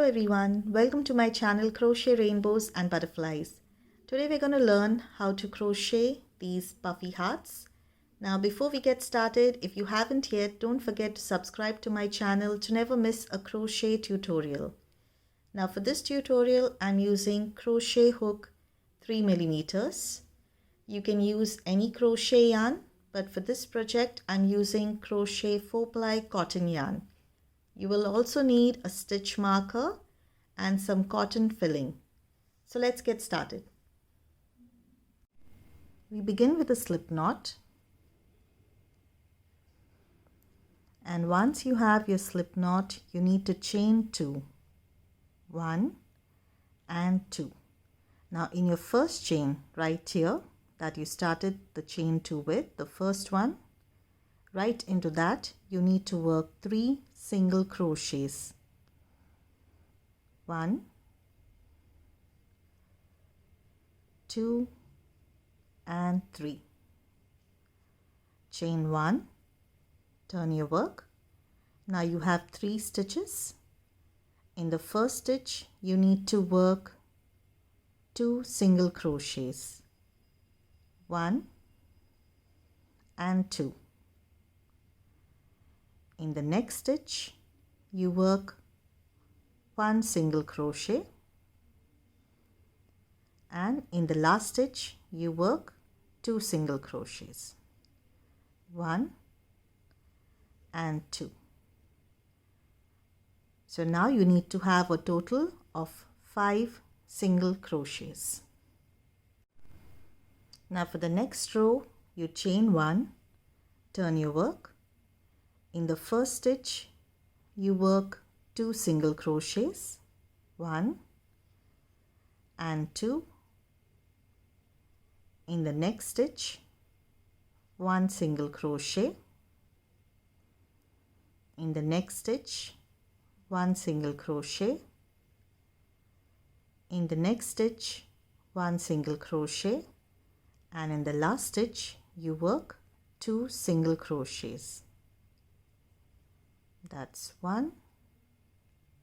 everyone, welcome to my channel Crochet Rainbows and Butterflies. Today we're going to learn how to crochet these puffy hearts. Now before we get started, if you haven't yet, don't forget to subscribe to my channel to never miss a crochet tutorial. Now for this tutorial I'm using crochet hook 3 millimeters. You can use any crochet yarn, but for this project I'm using crochet 4-ply cotton yarn. You will also need a stitch marker and some cotton filling. So let's get started. We begin with a slip knot. And once you have your slip knot, you need to chain 2. 1 and 2. Now in your first chain right here that you started the chain 2 with, the first one, right into that you need to work 3 single crochets. 1, 2 and 3. Chain 1, turn your work. Now you have 3 stitches. In the first stitch you need to work 2 single crochets. 1 and 2. In the next stitch you work 1 single crochet, and in the last stitch you work 2 single crochets. 1 and 2. So now you need to have a total of 5 single crochets. Now for the next row you chain 1, turn your work. In the first stitch you work 2 single crochets, 1 and 2. In the next stitch 1 single crochet. In the next stitch 1 single crochet. In the next stitch 1 single crochet, and in the last stitch you work 2 single crochets. That's 1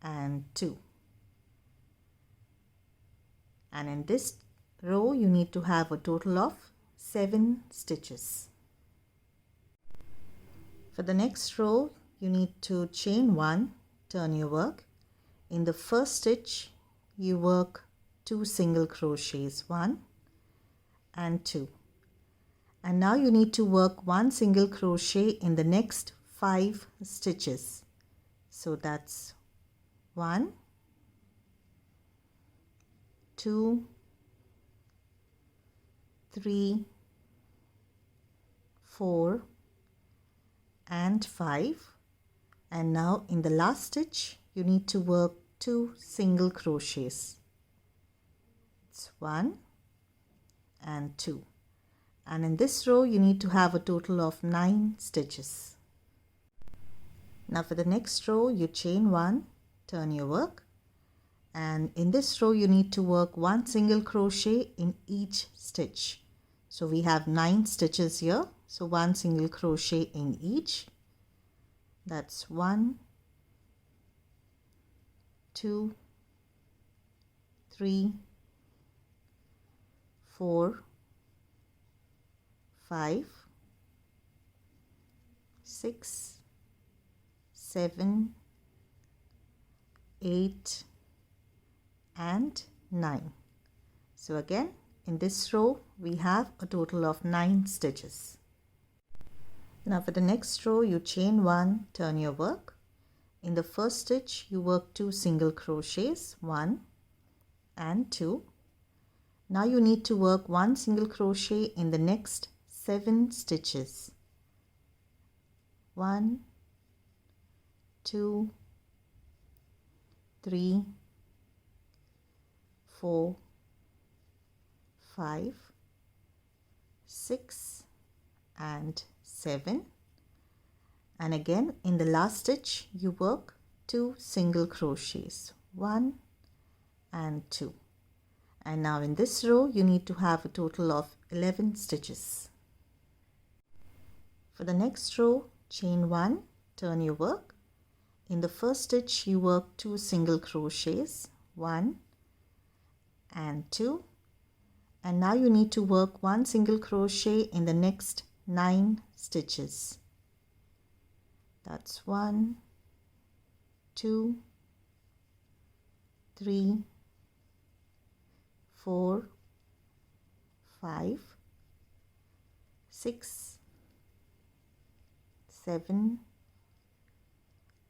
and 2. And in this row you need to have a total of 7 stitches. For the next row you need to chain 1, turn your work. In the first stitch you work 2 single crochets, 1 and 2. And now you need to work 1 single crochet in the next 5 stitches. So that's 1, 2, 3, 4 and 5. And now in the last stitch you need to work 2 single crochets. It's 1 and 2. And in this row you need to have a total of 9 stitches. Now for the next row you chain 1, turn your work, and in this row you need to work 1 single crochet in each stitch. So we have 9 stitches here, so 1 single crochet in each. That's 1, 2, 3, 4, 5, 6, 7, 8 and 9. So again in this row we have a total of 9 stitches. Now for the next row you chain 1, turn your work. In the first stitch you work 2 single crochets, 1 and 2. Now you need to work 1 single crochet in the next 7 stitches. 1, 2, 3, 4, 5, 6 and 7. And again in the last stitch you work 2 single crochets, 1 and 2. And now in this row you need to have a total of 11 stitches. For the next row chain 1, turn your work. in the first stitch you work 2 single crochets, 1 and 2, and now you need to work 1 single crochet in the next 9 stitches. That's 1, 2, 3, 4, 5, 6, 7,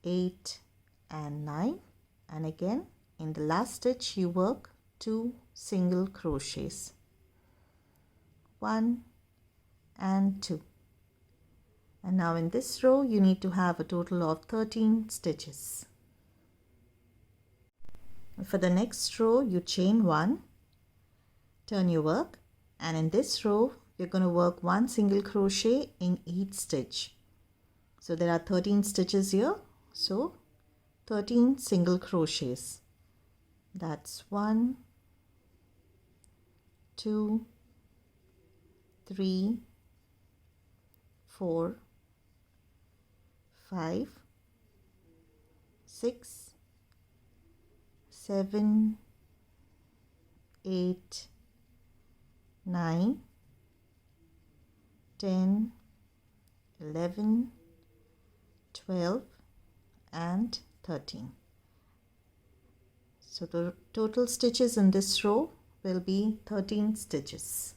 8 and 9, and again in the last stitch you work 2 single crochets, 1 and 2, and now in this row you need to have a total of 13 stitches. For the next row you chain 1, turn your work, and in this row we're going to work 1 single crochet in each stitch. So there are 13 stitches here, so 13 single crochets. That's 1, 2, 3, 4, 5, 6, 7, 8, 9, 10, 11, 12 and 13. So the total stitches in this row will be 13 stitches.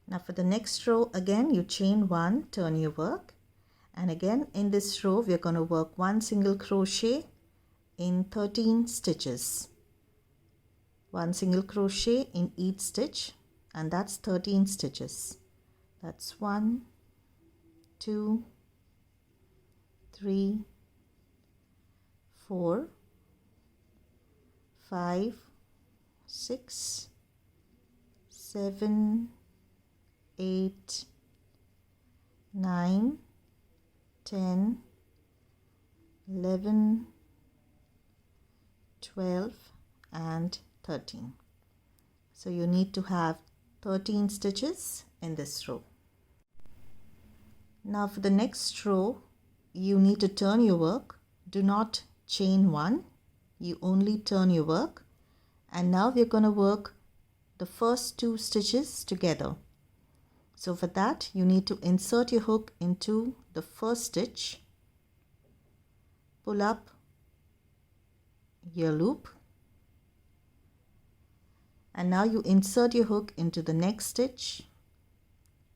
Now for the next row, again you chain 1, turn your work, and again in this row we are going to work 1 single crochet in 13 stitches. 1 single crochet in each stitch, and that's 13 stitches. That's 1, 2, 3, 4, 5, 6, 7, 8, 9, 10, 11, 12 and 13. So you need to have 13 stitches in this row. Now for the next row you need to turn your work. Do not chain 1, you only turn your work, and now we're going to work the first 2 stitches together. So for that you need to insert your hook into the first stitch, pull up your loop, and now you insert your hook into the next stitch,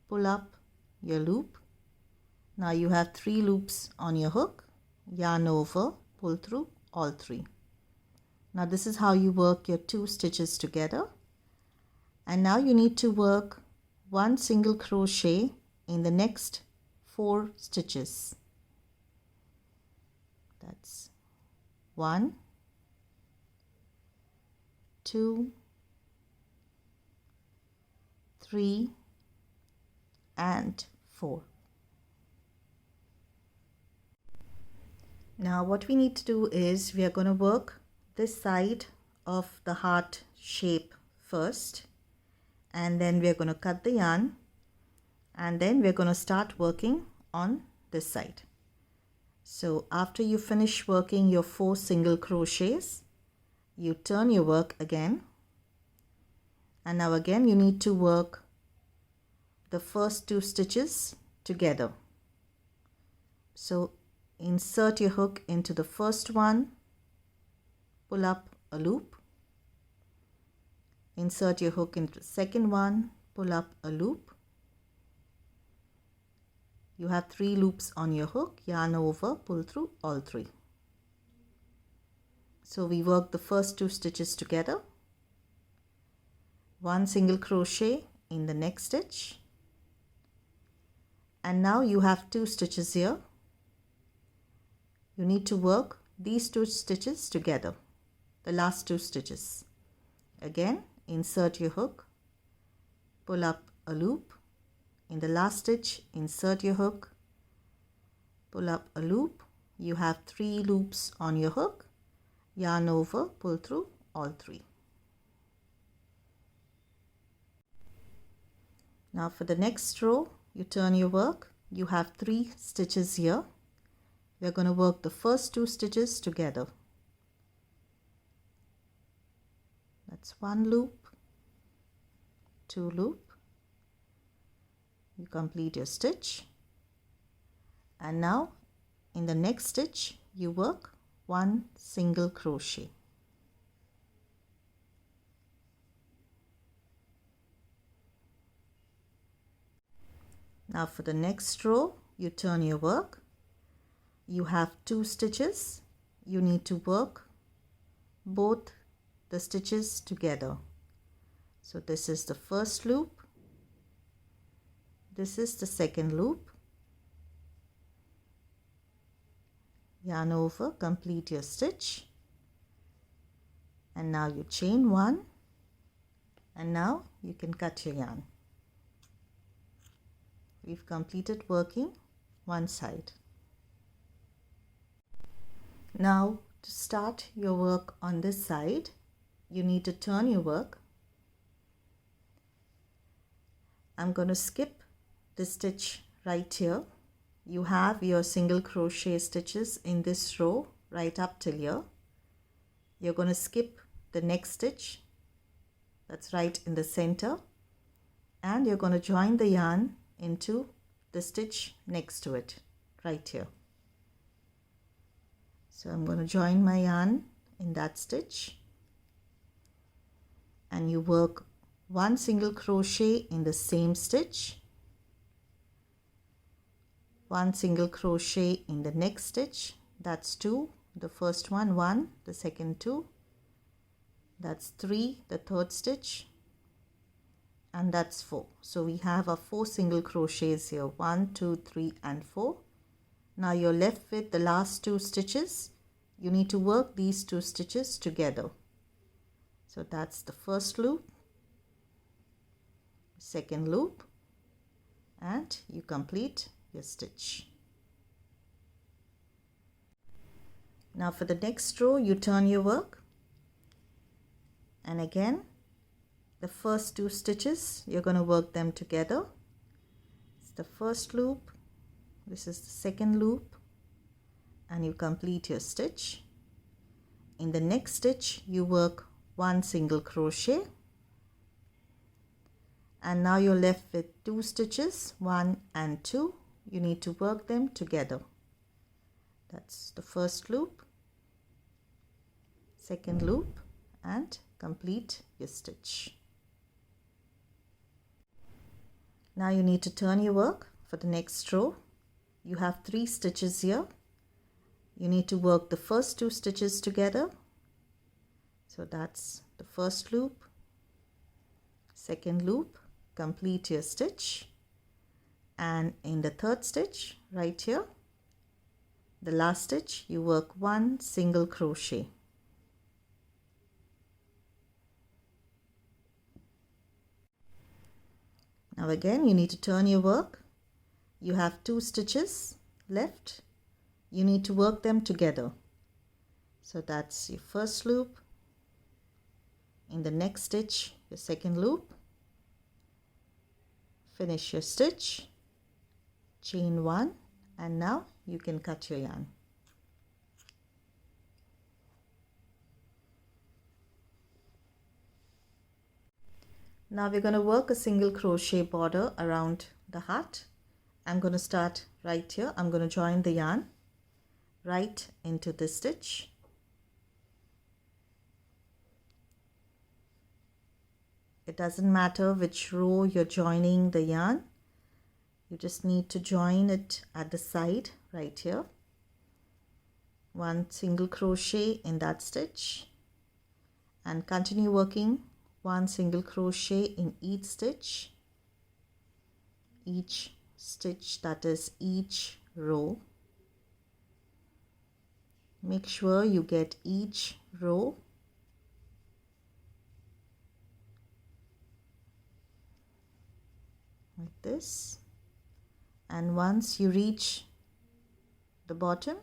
pull up your loop. Now you have 3 loops on your hook, yarn over, pull through all 3. Now this is how you work your 2 stitches together, and now you need to work 1 single crochet in the next 4 stitches. That's 1, 2, 3 and 4. Now what we need to do is we are going to work this side of the heart shape first, and then we are going to cut the yarn, and then we are going to start working on this side. So after you finish working your 4 single crochets, you turn your work again, and now again you need to work the first 2 stitches together. So insert your hook into the first one, pull up a loop, insert your hook into the second one, pull up a loop. You have 3 loops on your hook, yarn over, pull through all 3. So we work the first 2 stitches together, 1 single crochet in the next stitch, and now you have 2 stitches here. You need to work these 2 stitches together, the last 2 stitches. Again, insert your hook, pull up a loop. In the last stitch, insert your hook, pull up a loop. You have 3 loops on your hook, yarn over, pull through all 3. Now for the next row, you turn your work. You have 3 stitches here. we're going to work the first 2 stitches together. That's 1 loop, 2 loop, you complete your stitch, and now in the next stitch you work 1 single crochet. Now for the next row, you turn your work. You have 2 stitches. You need to work both the stitches together. So this is the first loop. This is the second loop. Yarn over, complete your stitch. And now you chain 1. And now you can cut your yarn. We've completed working one side. Now to start your work on this side, you need to turn your work. I'm going to skip the stitch right here. You have your single crochet stitches in this row right up till here. You're going to skip the next stitch that's right in the center, and you're going to join the yarn into the stitch next to it right here. So I'm going to join my yarn in that stitch, and you work 1 single crochet in the same stitch, 1 single crochet in the next stitch, that's 2, the first one 1, the second 2, that's 3, the third stitch, and that's 4. So we have our 4 single crochets here, 1, 2, 3 and 4. Now you're left with the last 2 stitches. You need to work these 2 stitches together. So that's the first loop, second loop, and you complete your stitch. Now for the next row, you turn your work, and again the first 2 stitches, you're going to work them together. It's the first loop, this is the second loop, and you complete your stitch. In the next stitch, you work 1 single crochet, and now you're left with 2 stitches, 1 and 2. You need to work them together. That's the first loop, second loop, and complete your stitch. Now you need to turn your work for the next row. You have 3 stitches here. You need to work the first 2 stitches together. So that's the first loop, second loop, complete your stitch, and in the third stitch right here, the last stitch, you work 1 single crochet. Now again, you need to turn your work. You have 2 stitches left. You need to work them together. So that's your first loop. In the next stitch, your second loop. Finish your stitch, chain 1, and now you can cut your yarn. Now we're going to work a single crochet border around the heart. I'm going to start right here. I'm going to join the yarn right into this stitch. It doesn't matter which row you're joining the yarn. You just need to join it at the side right here. 1 single crochet in that stitch, and continue working 1 single crochet in each stitch, that is each row. Make sure you get each row. Like this, and once you reach the bottom,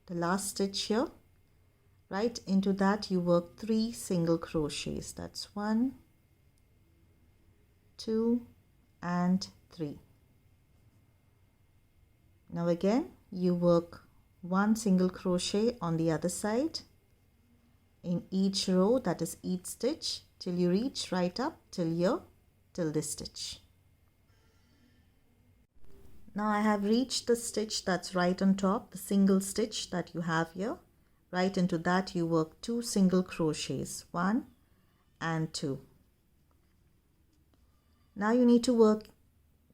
the last stitch here, right into that you work 3 single crochets. That's 1, 2 and 3. Now again you work 1 single crochet on the other side in each row, that is each stitch, till you reach right up till here, till this stitch. Now I have reached the stitch that's right on top, the single stitch that you have here. Right into that you work 2 single crochets, 1 and 2. Now you need to work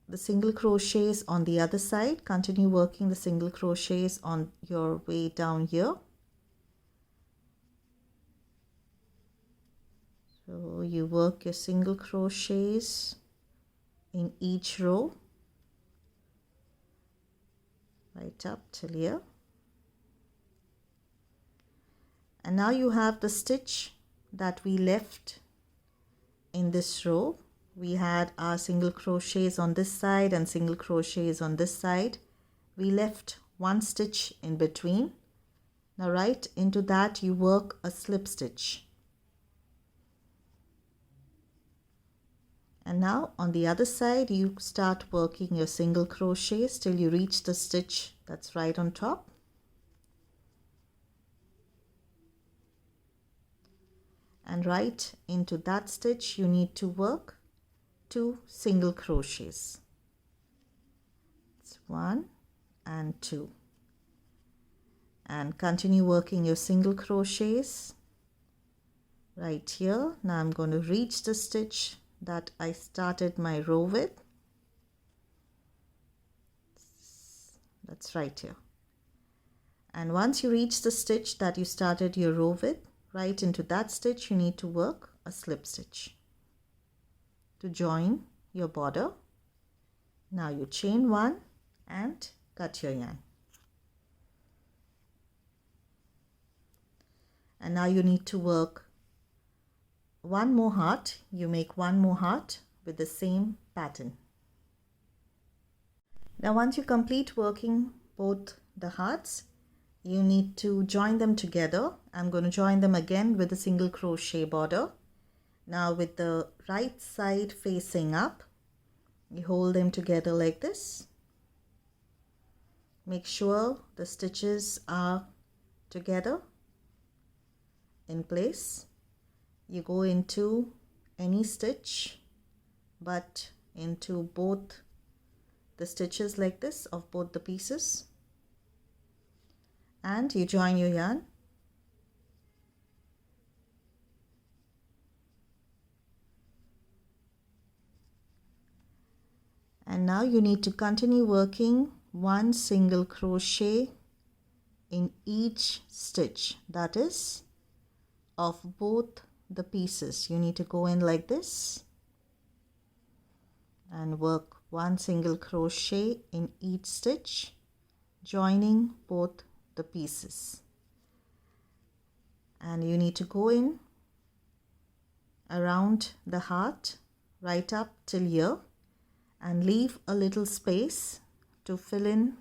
the single crochets on the other side. Continue working the single crochets on your way down here. So you work your single crochets in each row right up till here. And now you have the stitch that we left in this row. We had our single crochets on this side and single crochets on this side. We left 1 stitch in between. Now right into that you work a slip stitch. And now on the other side you start working your single crochets till you reach the stitch that's right on top. And right into that stitch you need to work 2 single crochets. It's 1 and 2. And continue working your single crochets right here. Now I'm going to reach the stitch that I started my row with. That's right here. And once you reach the stitch that you started your row with, right into that stitch you need to work a slip stitch to join your border. Now you chain 1 and cut your yarn. And now you need to work 1 more heart. You make 1 more heart with the same pattern. Now once you complete working both the hearts, you need to join them together. I'm going to join them again with a single crochet border. Now with the right side facing up, you hold them together like this. Make sure the stitches are together in place. You go into any stitch but into both the stitches like this of both the pieces, and you join your yarn. And now you need to continue working 1 single crochet in each stitch, that is of both the pieces. You need to go in like this and work 1 single crochet in each stitch, joining both the pieces. And you need to go in around the heart right up till here and leave a little space to fill in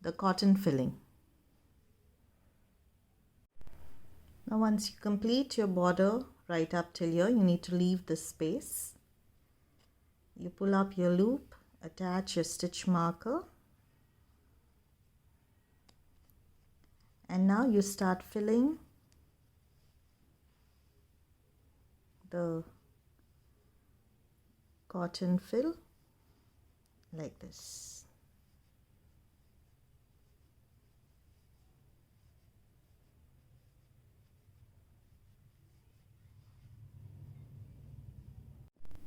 the cotton filling. Now once you complete your border right up till here, you need to leave this space. You pull up your loop, attach your stitch marker, and now you start filling the cotton fill like this.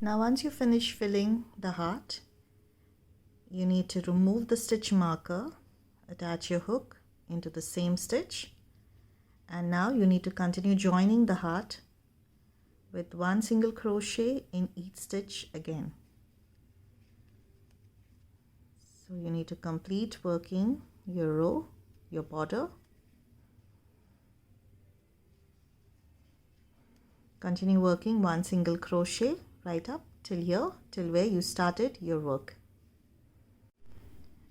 Now once you finish filling the heart, you need to remove the stitch marker, attach your hook into the same stitch, and now you need to continue joining the heart with 1 single crochet in each stitch again. So you need to complete working your row, your border. Continue working 1 single crochet right up till here, till where you started your work.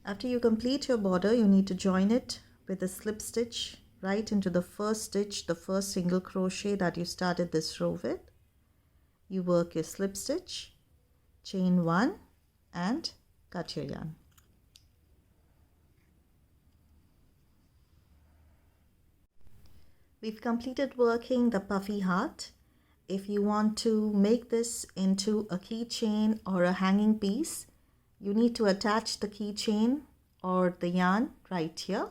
After you complete your border, you need to join it with a slip stitch right into the first stitch, the first single crochet that you started this row with. You work your slip stitch, chain 1 and cut your yarn. We've completed working the puffy heart. If you want to make this into a keychain or a hanging piece, you need to attach the keychain or the yarn right here.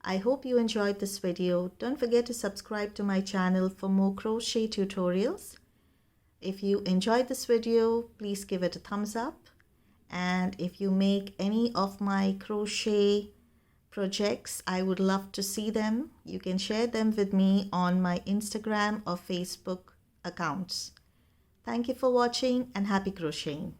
I hope you enjoyed this video. Don't forget to subscribe to my channel for more crochet tutorials. If you enjoyed this video, please give it a thumbs up. And if you make any of my crochet projects, I would love to see them. You can share them with me on my Instagram or Facebook accounts. Thank you for watching and happy crocheting.